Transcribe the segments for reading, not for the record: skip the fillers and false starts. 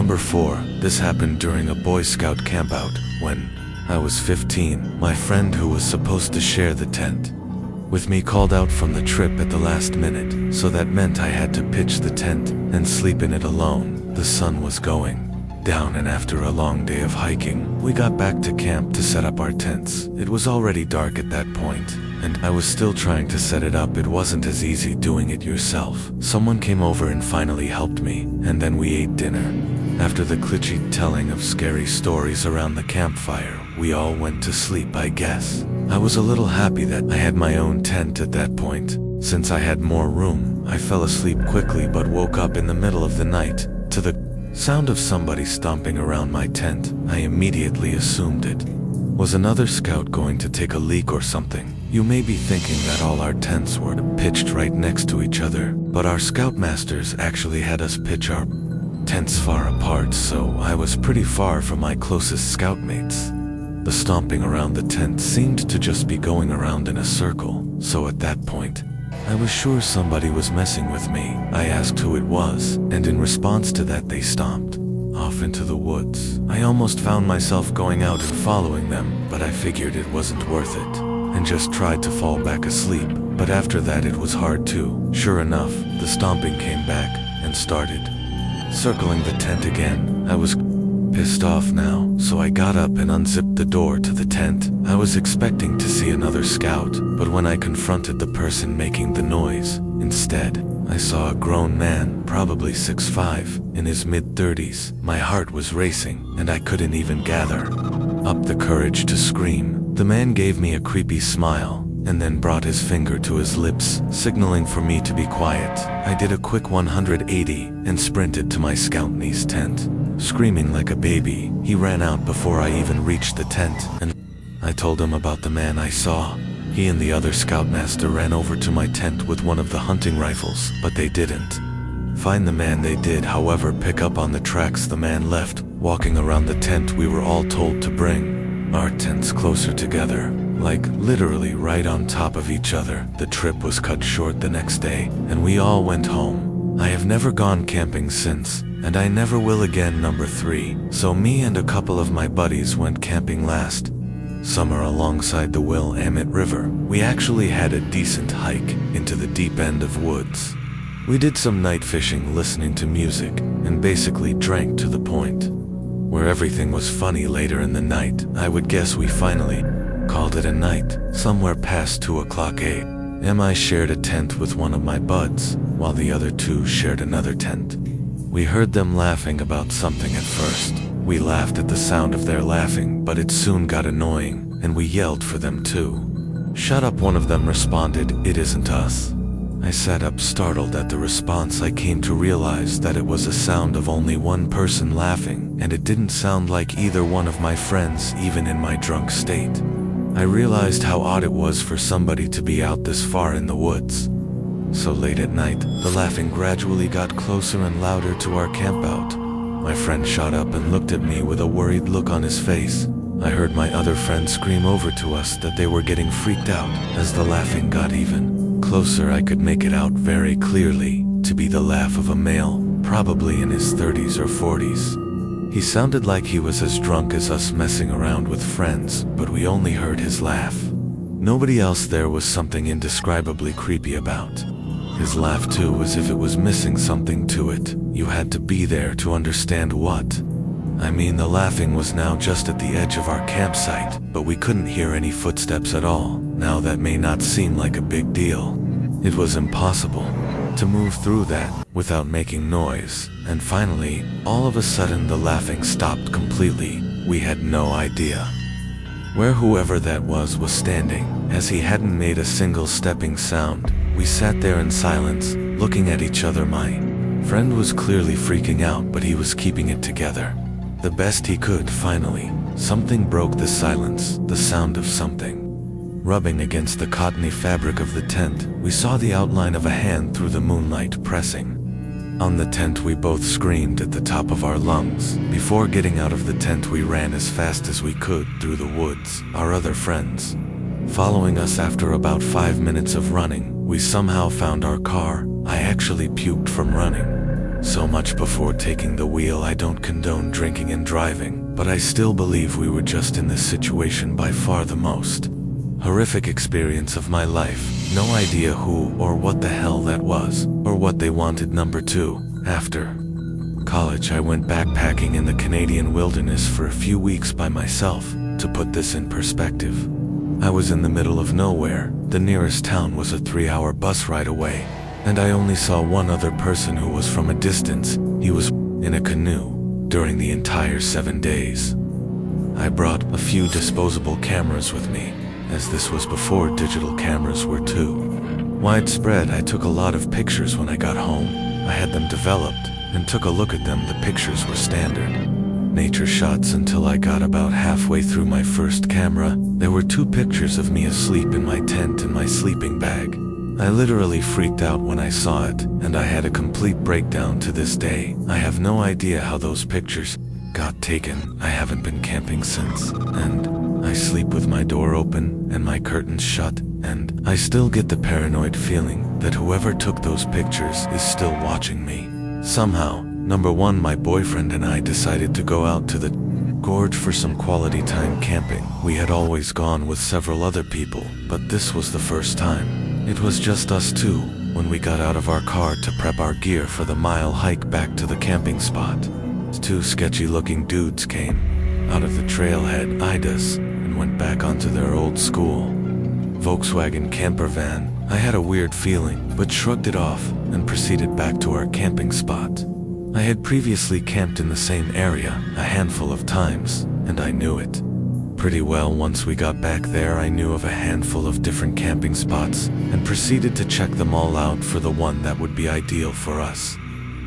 Number 4. This happened during a Boy Scout campout when I was 15. My friend who was supposed to share the tent with me called out from the trip at the last minute, so that meant I had to pitch the tent and sleep in it alone. The sun was going down, and after a long day of hiking, we got back to camp to set up our tents. It was already dark at that point, and I was still trying to set it up. It wasn't as easy doing it yourself. Someone came over and finally helped me, and then we ate dinner. After the cliche telling of scary stories around the campfire, we all went to sleep, I guess. I was a little happy that I had my own tent at that point. Since I had more room, I fell asleep quickly but woke up in the middle of the night to the sound of somebody stomping around my tent. I immediately assumed it was another scout going to take a leak or something. You may be thinking that all our tents were pitched right next to each other, but our scoutmasters actually had us pitch our tents far apart, so I was pretty far from my closest scout mates. The stomping around the tent seemed to just be going around in a circle, so at that point, I was sure somebody was messing with me. I asked who it was, and in response to that they stomped off into the woods. I almost found myself going out and following them, but I figured it wasn't worth it, and just tried to fall back asleep. But after that it was hard too. Sure enough, the stomping came back and started circling the tent again. I was pissed off now, so I got up and unzipped the door to the tent. I was expecting to see another scout, but when I confronted the person making the noise, instead, I saw a grown man, probably 6'5", in his mid-30s. My heart was racing, and I couldn't even gather up the courage to scream. The man gave me a creepy smile, and then brought his finger to his lips, signaling for me to be quiet. I did a quick 180 and sprinted to my scoutney's tent. Screaming like a baby, he ran out before I even reached the tent, and I told him about the man I saw. He and the other scoutmaster ran over to my tent with one of the hunting rifles, but they didn't find the man. They did, however, pick up on the tracks the man left, walking around the tent we were all told to bring our tents closer together, like literally right on top of each other. The trip was cut short the next day, and we all went home. I have never gone camping since, and I never will again. Number 3. So me and a couple of my buddies went camping last summer alongside the Willamette River. We actually had a decent hike into the deep end of woods. We did some night fishing, listening to music, and basically drank to the point where everything was funny. Later in the night, I would guess we finally called it a night. Somewhere past 2 o'clock a.m. I shared a tent with one of my buds, while the other two shared another tent. We heard them laughing about something at first. We laughed at the sound of their laughing, but it soon got annoying, and we yelled for them too. "Shut up," one of them responded. "It isn't us." I sat up, startled at the response. I came to realize that it was a sound of only one person laughing, and it didn't sound like either one of my friends, even in my drunk state. I realized how odd it was for somebody to be out this far in the woods. So late at night, the laughing gradually got closer and louder to our campout. My friend shot up and looked at me with a worried look on his face. I heard my other friend scream over to us that they were getting freaked out. As the laughing got even closer, I could make it out very clearly to be the laugh of a male, probably in his 30s or 40s. He sounded like he was as drunk as us messing around with friends, but we only heard his laugh. Nobody else there was something indescribably creepy about. His laugh too, as if it was missing something to it. You had to be there to understand what. I mean, the laughing was now just at the edge of our campsite, but we couldn't hear any footsteps at all. Now that may not seem like a big deal. It was impossible to move through that without making noise, and finally, all of a sudden the laughing stopped completely. We had no idea where whoever that was standing, as he hadn't made a single stepping sound. We sat there in silence, looking at each other. My friend was clearly freaking out, but he was keeping it together the best he could. Finally, something broke the silence, the sound of something rubbing against the cottony fabric of the tent. We saw the outline of a hand through the moonlight pressing on the tent. We both screamed at the top of our lungs. Before getting out of the tent, we ran as fast as we could through the woods, our other friends following us. After about 5 minutes of running, we somehow found our car. I actually puked from running so much before taking the wheel. I don't condone drinking and driving, but I still believe we were just in this situation by far the most horrific experience of my life. No idea who or what the hell that was, or what they wanted. Number 2, after college I went backpacking in the Canadian wilderness for a few weeks by myself. To put this in perspective, I was in the middle of nowhere. The nearest town was a 3-hour bus ride away, and I only saw one other person who was from a distance. He was in a canoe during the entire 7 days. I brought a few disposable cameras with me, as this was before digital cameras were too widespread. I took a lot of pictures when I got home. I had them developed and took a look at them. The pictures were standard nature shots until I got about halfway through my first camera. There were 2 pictures of me asleep in my tent in my sleeping bag. I literally freaked out when I saw it, and I had a complete breakdown. To this day, I have no idea how those pictures got taken. I haven't been camping since, and I sleep with my door open and my curtains shut, and I still get the paranoid feeling that whoever took those pictures is still watching me. Somehow, number 1, my boyfriend and I decided to go out to the gorge for some quality time camping. We had always gone with several other people, but this was the first time. It was just us 2 when we got out of our car to prep our gear for the mile hike back to the camping spot. 2 sketchy-looking dudes came out of the trailhead, eyed us, and went back onto their old school Volkswagen camper van. I had a weird feeling, but shrugged it off and proceeded back to our camping spot. I had previously camped in the same area a handful of times, and I knew it pretty well. Once we got back there, I knew of a handful of different camping spots and proceeded to check them all out for the one that would be ideal for us.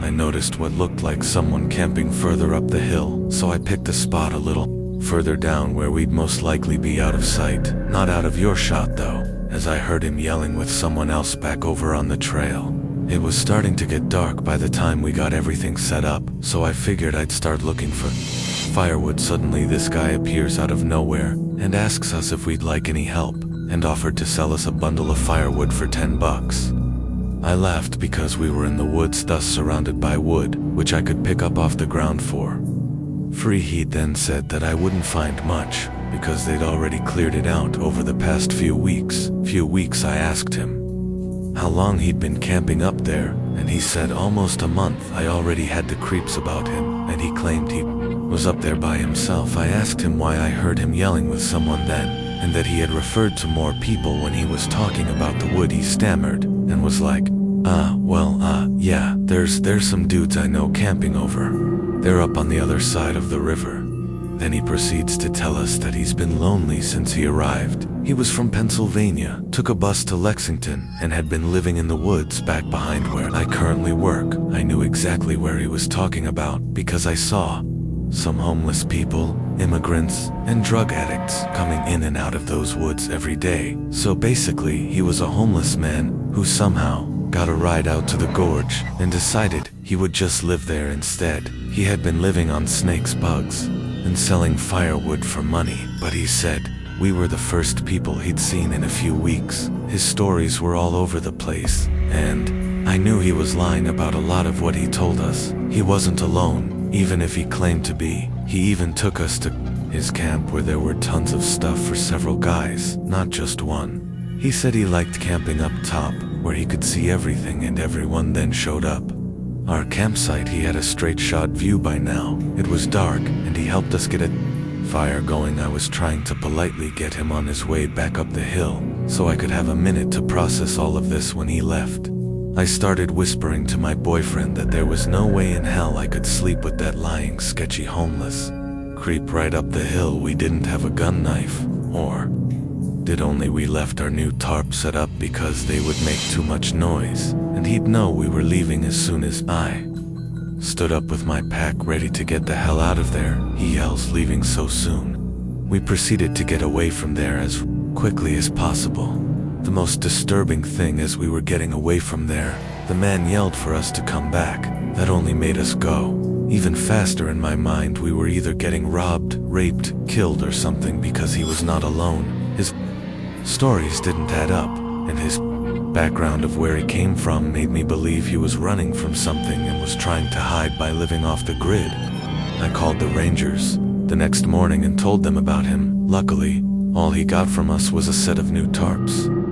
I noticed what looked like someone camping further up the hill, so I picked a spot a little further down where we'd most likely be out of sight. Not out of your shot though, as I heard him yelling with someone else back over on the trail. It was starting to get dark by the time we got everything set up, so I figured I'd start looking for firewood. Suddenly this guy appears out of nowhere and asks us if we'd like any help, and offered to sell us a bundle of firewood for $10. I laughed because we were in the woods, thus surrounded by wood, which I could pick up off the ground for free. He then said that I wouldn't find much, because they'd already cleared it out over the past few weeks. I asked him how long he'd been camping up there, and he said almost a month. I already had the creeps about him, and he claimed he was up there by himself. I asked him why I heard him yelling with someone then, and that he had referred to more people when he was talking about the wood. He stammered, and was like, yeah, there's some dudes I know camping over. They're up on the other side of the river. Then he proceeds to tell us that he's been lonely since he arrived. He was from Pennsylvania, took a bus to Lexington, and had been living in the woods back behind where I currently work. I knew exactly where he was talking about because I saw some homeless people, immigrants, and drug addicts coming in and out of those woods every day. So basically, he was a homeless man who somehow got a ride out to the gorge and decided he would just live there instead. He had been living on snakes, bugs, and selling firewood for money, but he said we were the first people he'd seen in a few weeks. His stories were all over the place, and I knew he was lying about a lot of what he told us. He wasn't alone, even if he claimed to be. He even took us to his camp where there were tons of stuff for several guys, not just one. He said he liked camping up top, where he could see everything and everyone then showed up. Our campsite, he had a straight shot view by now. It was dark, and he helped us get a fire going. I was trying to politely get him on his way back up the hill, so I could have a minute to process all of this when he left. I started whispering to my boyfriend that there was no way in hell I could sleep with that lying, sketchy homeless creep right up the hill. We didn't have a gun knife, or did only. We left our new tarp set up because they would make too much noise, and he'd know we were leaving as soon as I stood up with my pack ready to get the hell out of there. He yells, "Leaving so soon?" We proceeded to get away from there as quickly as possible. The most disturbing thing, as we were getting away from there, the man yelled for us to come back. That only made us go even faster. In my mind, we were either getting robbed, raped, killed, or something, because he was not alone. His stories didn't add up, and his background of where he came from made me believe he was running from something and was trying to hide by living off the grid. I called the Rangers the next morning and told them about him. Luckily, all he got from us was a set of new tarps.